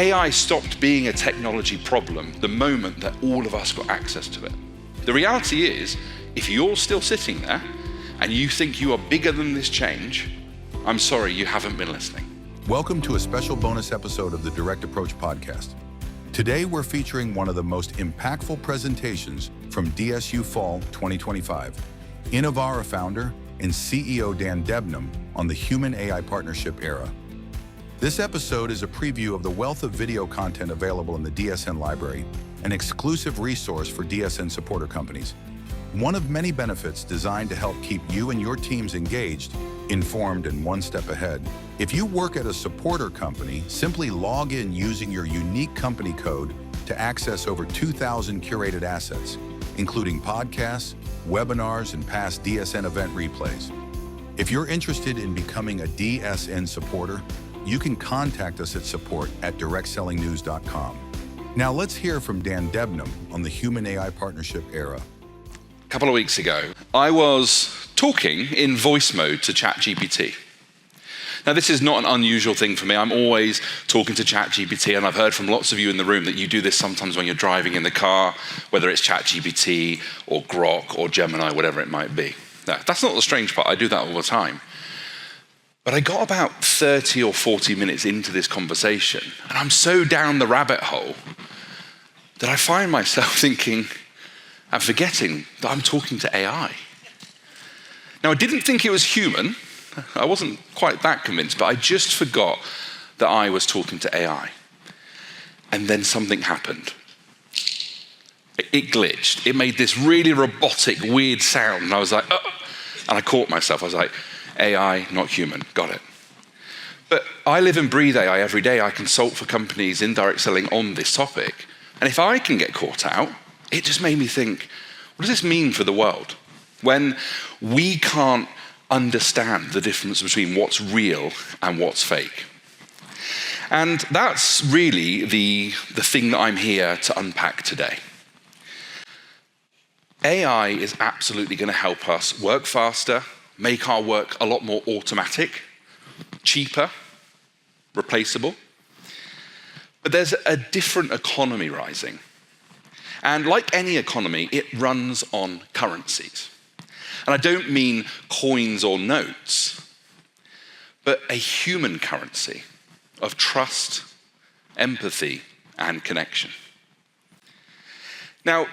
AI stopped being a technology problem the moment that all of us got access to it. The reality is, if you're still sitting there and you think you are bigger than this change, I'm sorry, you haven't been listening. Welcome to a special bonus episode of the Direct Approach podcast. Today, we're featuring one of the most impactful presentations from DSU Fall 2025, Inovara founder and CEO Debnam on the Human-AI Partnership era. This episode is a preview of the wealth of video content available in the DSN library, an exclusive resource for DSN supporter companies. One of many benefits designed to help keep you and your teams engaged, informed, and one step ahead. If you work at a supporter company, simply log in using your unique company code to access over 2,000 curated assets, including podcasts, webinars, and past DSN event replays. If you're interested in becoming a DSN supporter, you can contact us at support@directsellingnews.com. Now let's hear from Debnam on the Human-AI Partnership era. A couple of weeks ago, I was talking in voice mode to ChatGPT. Now, this is not an unusual thing for me. I'm always talking to ChatGPT, and I've heard from lots of you in the room that you do this sometimes when you're driving in the car, whether it's ChatGPT or Grok or Gemini, whatever it might be. Now, that's not the strange part. I do that all the time. But I got about 30 or 40 minutes into this conversation, and I'm so down the rabbit hole that I find myself thinking and forgetting that I'm talking to AI. Now, I didn't think it was human. I wasn't quite that convinced, but I just forgot that I was talking to AI. And then something happened. It glitched. It made this really robotic, weird sound, and I was like, oh. And I caught myself. I was like, AI, not human. Got it. But I live and breathe AI every day. I consult for companies in direct selling on this topic. And if I can get caught out, it just made me think, what does this mean for the world? When we can't understand the difference between what's real and what's fake. And that's really the thing that I'm here to unpack today. AI is absolutely going to help us work faster, make our work a lot more automatic, cheaper, replaceable. But there's a different economy rising. And like any economy, it runs on currencies. And I don't mean coins or notes, but a human currency of trust, empathy, and connection. Now,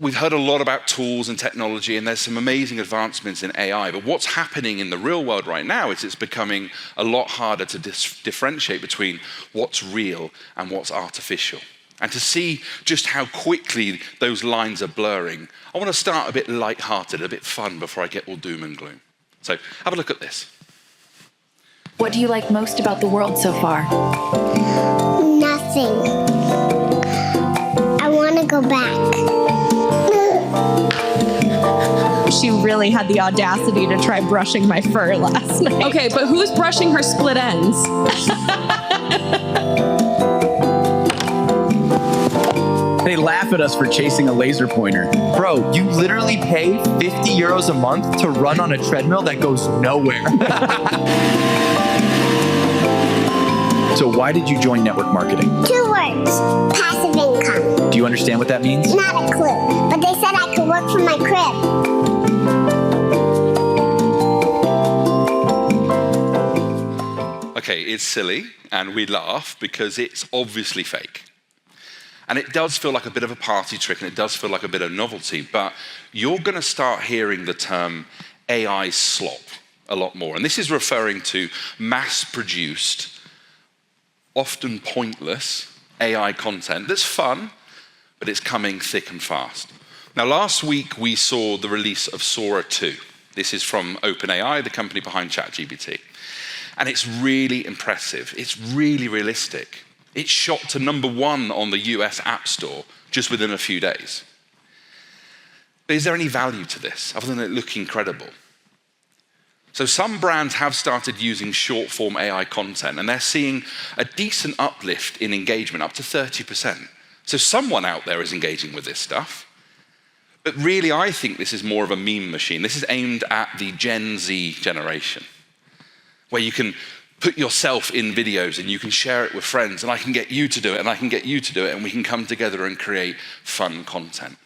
we've heard a lot about tools and technology, and there's some amazing advancements in AI, but what's happening in the real world right now is it's becoming a lot harder to differentiate between what's real and what's artificial. And to see just how quickly those lines are blurring, I want to start a bit lighthearted, a bit fun before I get all doom and gloom. So have a look at this. What do you like most about the world so far? Nothing. I want to go back. She really had the audacity to try brushing my fur last night. Okay, but who's brushing her split ends? They laugh at us for chasing a laser pointer. Bro, you literally pay 50 euros a month to run on a treadmill that goes nowhere. So why did you join network marketing? 2 words. Passive income. Do you understand what that means? Not a clue. But they said I could work from my crib. Okay, it's silly, and we laugh because it's obviously fake. And it does feel like a bit of a party trick, and it does feel like a bit of novelty, but you're going to start hearing the term AI slop a lot more. And this is referring to mass-produced, often pointless AI content that's fun, but it's coming thick and fast. Now, last week, we saw the release of Sora 2. This is from OpenAI, the company behind ChatGPT. And it's really impressive. It's really realistic. It shot to #1 on the US App Store just within a few days. But is there any value to this other than it looking credible? So some brands have started using short-form AI content, and they're seeing a decent uplift in engagement, up to 30%. So someone out there is engaging with this stuff. But really, I think this is more of a meme machine. This is aimed at the Gen Z generation, where you can put yourself in videos and you can share it with friends, and I can get you to do it, and I can get you to do it, and we can come together and create fun content.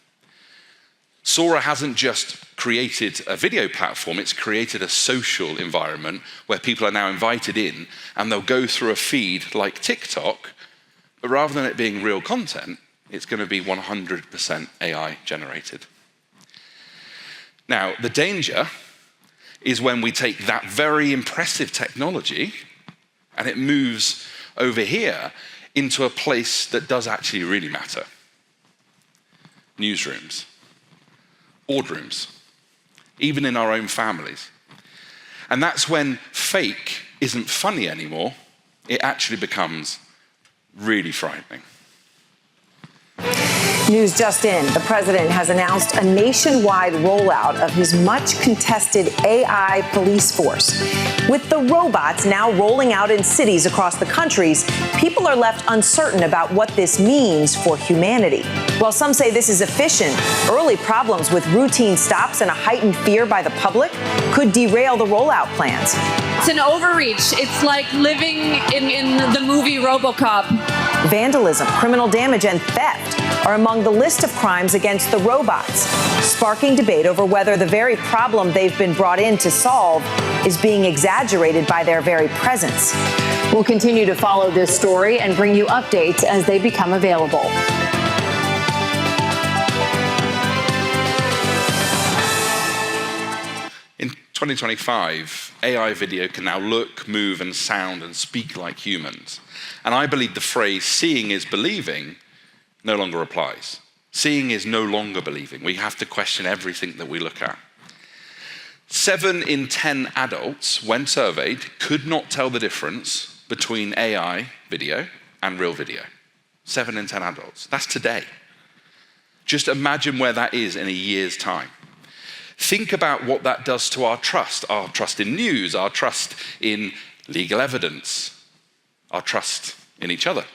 Sora hasn't just created a video platform, it's created a social environment where people are now invited in and they'll go through a feed like TikTok, but rather than it being real content, it's going to be 100% AI generated. Now, the danger is when we take that very impressive technology and it moves over here into a place that does actually really matter. Newsrooms, boardrooms, even in our own families. And that's when fake isn't funny anymore, it actually becomes really frightening. News just in. The president has announced a nationwide rollout of his much contested AI police force. With the robots now rolling out in cities across the countries, people are left uncertain about what this means for humanity. While some say this is efficient, early problems with routine stops and a heightened fear by the public could derail the rollout plans. It's an overreach. It's like living in the movie RoboCop. Vandalism, criminal damage, and theft are among the list of crimes against the robots, sparking debate over whether the very problem they've been brought in to solve is being exaggerated by their very presence. We'll continue to follow this story and bring you updates as they become available. In 2025, AI video can now look, move, and sound and speak like humans. And I believe the phrase seeing is believing no longer applies. Seeing is no longer believing. We have to question everything that we look at. 7 in 10 adults, when surveyed, could not tell the difference between AI video and real video. 7 in 10 adults. That's today. Just imagine where that is in a year's time. Think about what that does to our trust in news, our trust in legal evidence, our trust in each other.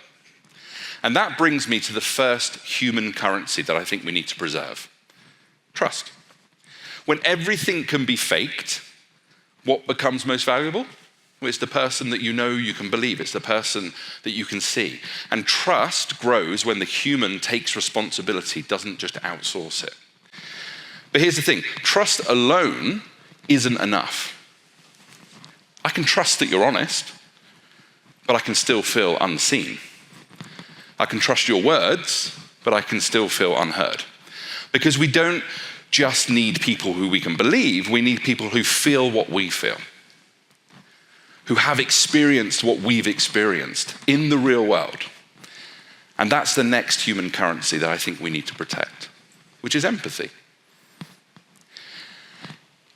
And that brings me to the first human currency that I think we need to preserve: trust. When everything can be faked, what becomes most valuable? Well, it's the person that you know you can believe. It's the person that you can see. And trust grows when the human takes responsibility, doesn't just outsource it. But here's the thing, trust alone isn't enough. I can trust that you're honest, but I can still feel unseen. I can trust your words, but I can still feel unheard. Because we don't just need people who we can believe, we need people who feel what we feel, who have experienced what we've experienced in the real world. And that's the next human currency that I think we need to protect, which is empathy.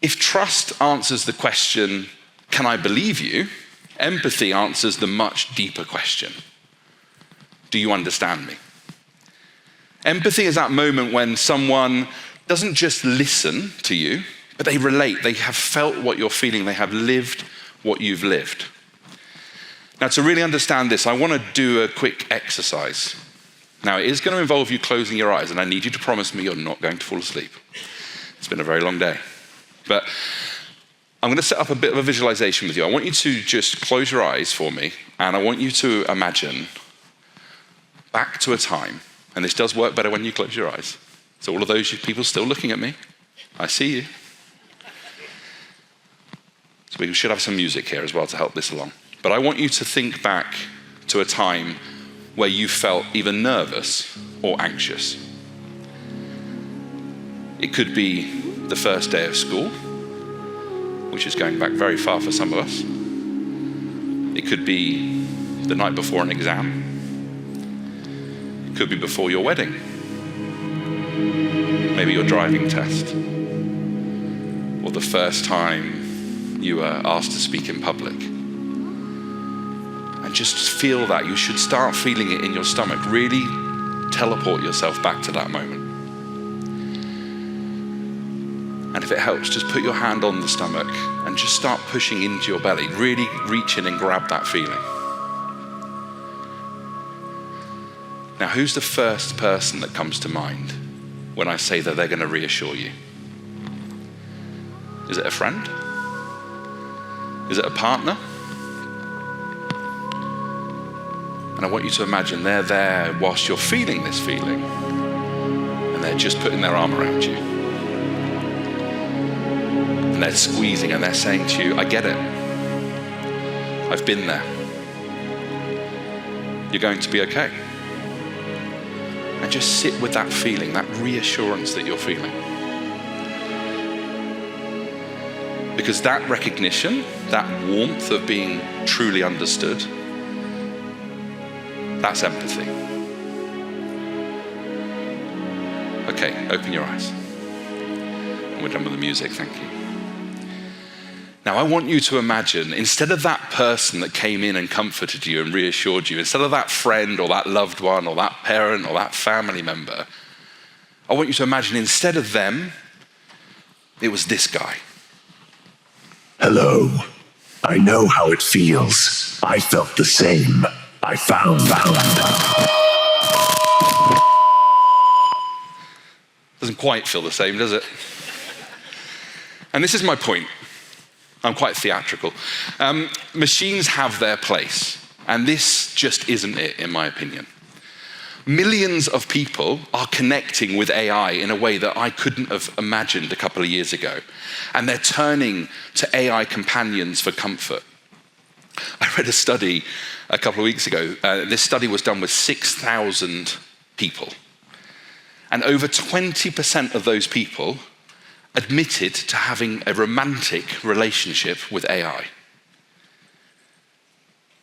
If trust answers the question, can I believe you? Empathy answers the much deeper question. Do you understand me? Empathy is that moment when someone doesn't just listen to you, but they relate. They have felt what you're feeling. They have lived what you've lived. Now, to really understand this, I want to do a quick exercise. Now, it is going to involve you closing your eyes, and I need you to promise me you're not going to fall asleep. It's been a very long day. But I'm going to set up a bit of a visualization with you. I want you to just close your eyes for me, and I want you to imagine back to a time, and this does work better when you close your eyes. So all of those people still looking at me, I see you. So we should have some music here as well to help this along. But I want you to think back to a time where you felt either nervous or anxious. It could be the first day of school, which is going back very far for some of us. It could be the night before an exam. It could be before your wedding. Maybe your driving test. Or the first time you were asked to speak in public. And just feel that. You should start feeling it in your stomach. Really teleport yourself back to that moment. And if it helps, just put your hand on the stomach and just start pushing into your belly. Really reach in and grab that feeling. Now, who's the first person that comes to mind when I say that they're going to reassure you? Is it a friend? Is it a partner? And I want you to imagine they're there whilst you're feeling this feeling, and they're just putting their arm around you. And they're squeezing and they're saying to you, I get it. I've been there. You're going to be okay. And just sit with that feeling, that reassurance that you're feeling. Because that recognition, that warmth of being truly understood, that's empathy. Okay, open your eyes. And we're done with the music, thank you. Now I want you to imagine, instead of that person that came in and comforted you and reassured you, instead of that friend or that loved one or that parent or that family member, I want you to imagine instead of them, it was this guy. Hello. I know how it feels. I felt the same. I found. Doesn't quite feel the same, does it? And this is my point. I'm quite theatrical. Machines have their place, and this just isn't it, in my opinion. Millions of people are connecting with AI in a way that I couldn't have imagined a couple of years ago, and they're turning to AI companions for comfort. I read a study a couple of weeks ago. This study was done with 6,000 people, and over 20% of those people admitted to having a romantic relationship with AI.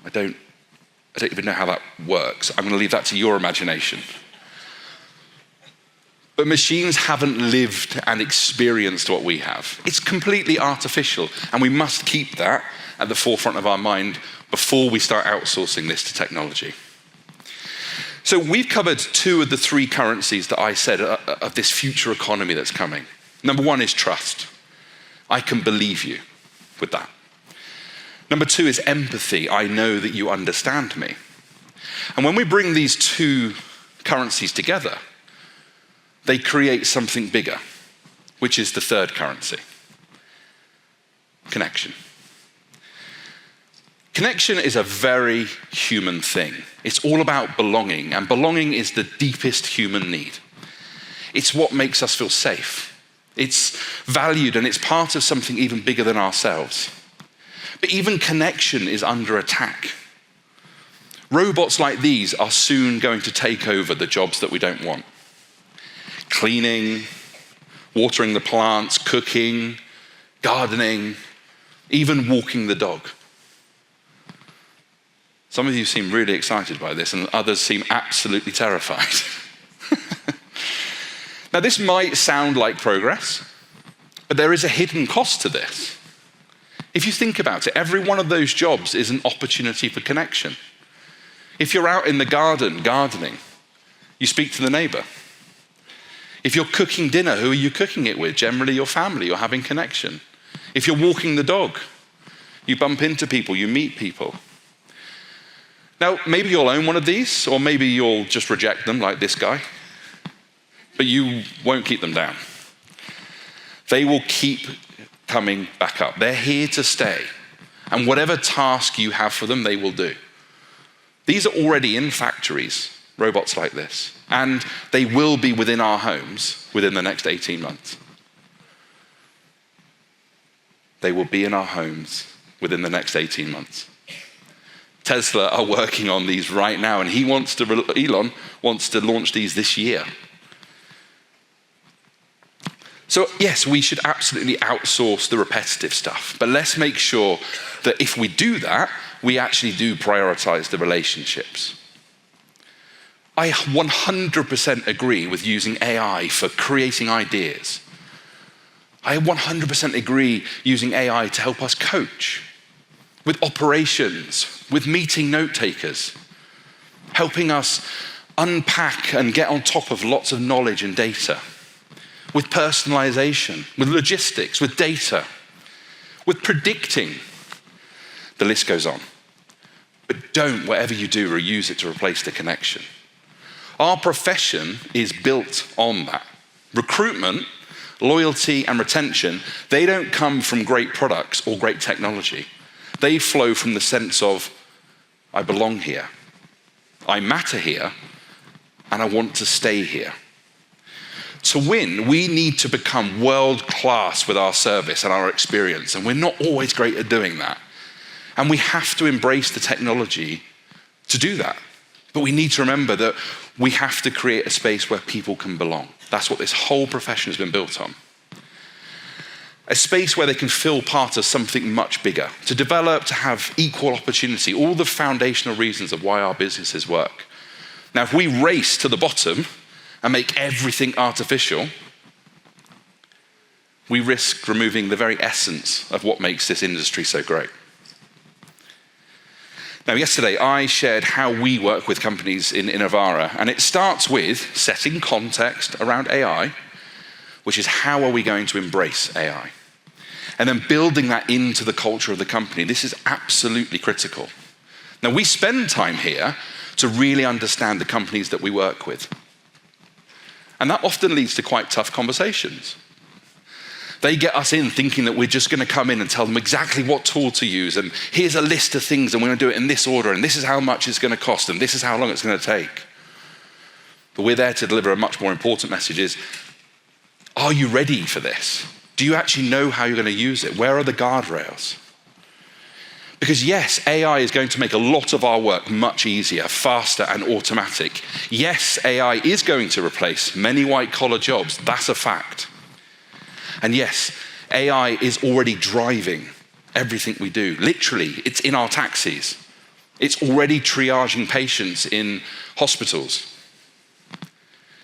I don't even know how that works. I'm going to leave that to your imagination. But machines haven't lived and experienced what we have. It's completely artificial, and we must keep that at the forefront of our mind before we start outsourcing this to technology. So we've covered 2 of the 3 currencies that I said of this future economy that's coming. Number 1 is trust. I can believe you with that. Number 2 is empathy. I know that you understand me. And when we bring these 2 currencies together, they create something bigger, which is the 3rd currency, connection. Connection is a very human thing. It's all about belonging, and belonging is the deepest human need. It's what makes us feel safe. It's valued, and it's part of something even bigger than ourselves. But even connection is under attack. Robots like these are soon going to take over the jobs that we don't want. Cleaning, watering the plants, cooking, gardening, even walking the dog. Some of you seem really excited by this, and others seem absolutely terrified. Now, this might sound like progress, but there is a hidden cost to this. If you think about it, every one of those jobs is an opportunity for connection. If you're out in the garden gardening, you speak to the neighbor. If you're cooking dinner, who are you cooking it with? Generally your family, you're having connection. If you're walking the dog, you bump into people, you meet people. Now, maybe you'll own one of these, or maybe you'll just reject them like this guy, but you won't keep them down. They will keep coming back up. They're here to stay, and whatever task you have for them, they will do. These are already in factories, robots like this, and they will be within our homes within the next 18 months. They will be in our homes within the next 18 months. Tesla are working on these right now, and Elon wants to launch these this year. So yes, we should absolutely outsource the repetitive stuff, but let's make sure that if we do that, we actually do prioritize the relationships. I 100% agree with using AI for creating ideas. I 100% agree using AI to help us coach, with operations, with meeting note takers, helping us unpack and get on top of lots of knowledge and data, with personalization, with logistics, with data, with predicting. The list goes on. But don't, whatever you do, use it to replace the connection. Our profession is built on that. Recruitment, loyalty, and retention, they don't come from great products or great technology. They flow from the sense of, I belong here. I matter here, and I want to stay here. To win, we need to become world-class with our service and our experience, and we're not always great at doing that. And we have to embrace the technology to do that. But we need to remember that we have to create a space where people can belong. That's what this whole profession has been built on. A space where they can feel part of something much bigger, to develop, to have equal opportunity, all the foundational reasons of why our businesses work. Now, if we race to the bottom and make everything artificial, we risk removing the very essence of what makes this industry so great. Now, yesterday I shared how we work with companies in Inovara, and it starts with setting context around AI, which is how are we going to embrace AI? And then building that into the culture of the company. This is absolutely critical. Now, we spend time here to really understand the companies that we work with. And that often leads to quite tough conversations. They get us in thinking that we're just going to come in and tell them exactly what tool to use, and here's a list of things, and we're going to do it in this order, and this is how much it's going to cost, and this is how long it's going to take. But we're there to deliver a much more important message is, are you ready for this? Do you actually know how you're going to use it? Where are the guardrails? Because yes, AI is going to make a lot of our work much easier, faster, and automatic. Yes, AI is going to replace many white-collar jobs. That's a fact. And yes, AI is already driving everything we do. Literally, it's in our taxis. It's already triaging patients in hospitals.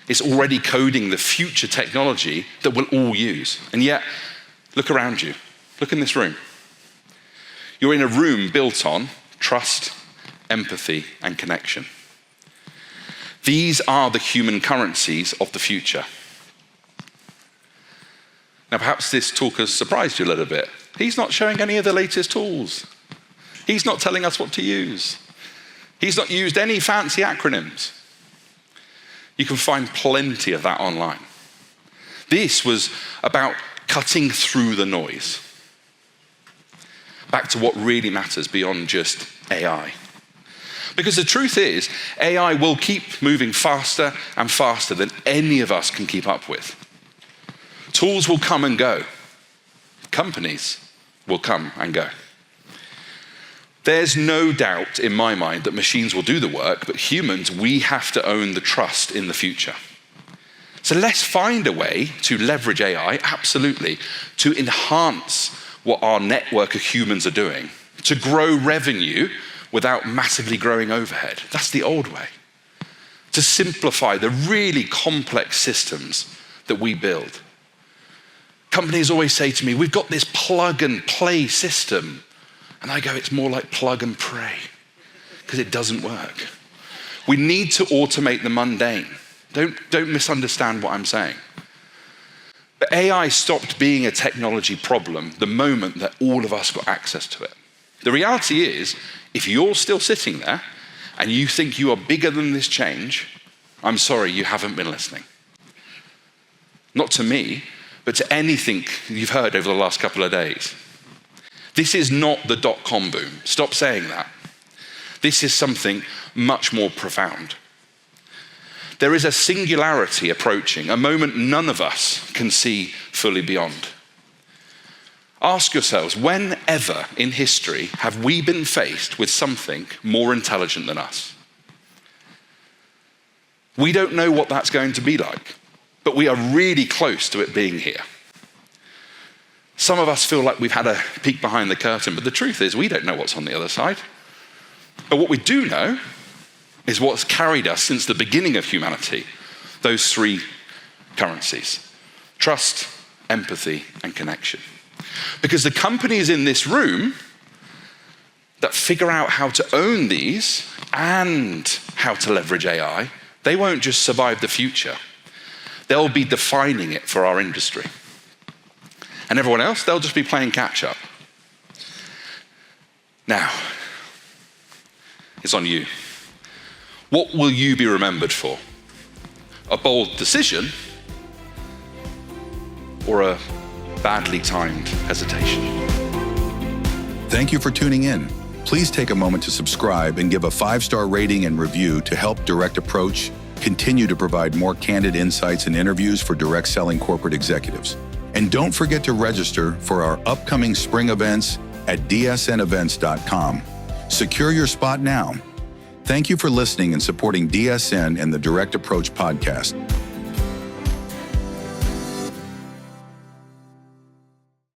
It's already coding the future technology that we'll all use. And yet, look around you. Look in this room. You're in a room built on trust, empathy, and connection. These are the human currencies of the future. Now, perhaps this talk has surprised you a little bit. He's not showing any of the latest tools. He's not telling us what to use. He's not used any fancy acronyms. You can find plenty of that online. This was about cutting through the noise. Back to what really matters beyond just AI. Because the truth is, AI will keep moving faster and faster than any of us can keep up with. Tools will come and go. Companies will come and go. There's no doubt in my mind that machines will do the work, but humans, we have to own the trust in the future. So let's find a way to leverage AI, absolutely, to enhance what our network of humans are doing, to grow revenue without massively growing overhead. That's the old way. To simplify the really complex systems that we build. Companies always say to me, we've got this plug and play system. And I go, it's more like plug and pray, because it doesn't work. We need to automate the mundane. Don't misunderstand what I'm saying. But AI stopped being a technology problem the moment that all of us got access to it. The reality is, if you're still sitting there and you think you are bigger than this change, I'm sorry, you haven't been listening. Not to me, but to anything you've heard over the last couple of days. This is not the dot-com boom. Stop saying that. This is something much more profound. There is a singularity approaching, a moment none of us can see fully beyond. Ask yourselves, whenever in history have we been faced with something more intelligent than us? We don't know what that's going to be like, but we are really close to it being here. Some of us feel like we've had a peek behind the curtain, but the truth is we don't know what's on the other side. But what we do know is what's carried us since the beginning of humanity, those three currencies: trust, empathy, and connection. Because the companies in this room that figure out how to own these and how to leverage AI, they won't just survive the future. They'll be defining it for our industry. And everyone else, they'll just be playing catch up. Now, it's on you. What will you be remembered for? A bold decision or a badly timed hesitation? Thank you for tuning in. please take a moment to subscribe and give a 5-star rating and review to help Direct Approach continue to provide more candid insights and interviews for direct selling corporate executives. And don't forget to register for our upcoming spring events at dsnevents.com. Secure your spot now. Thank you for listening and supporting DSN and the Direct Approach podcast.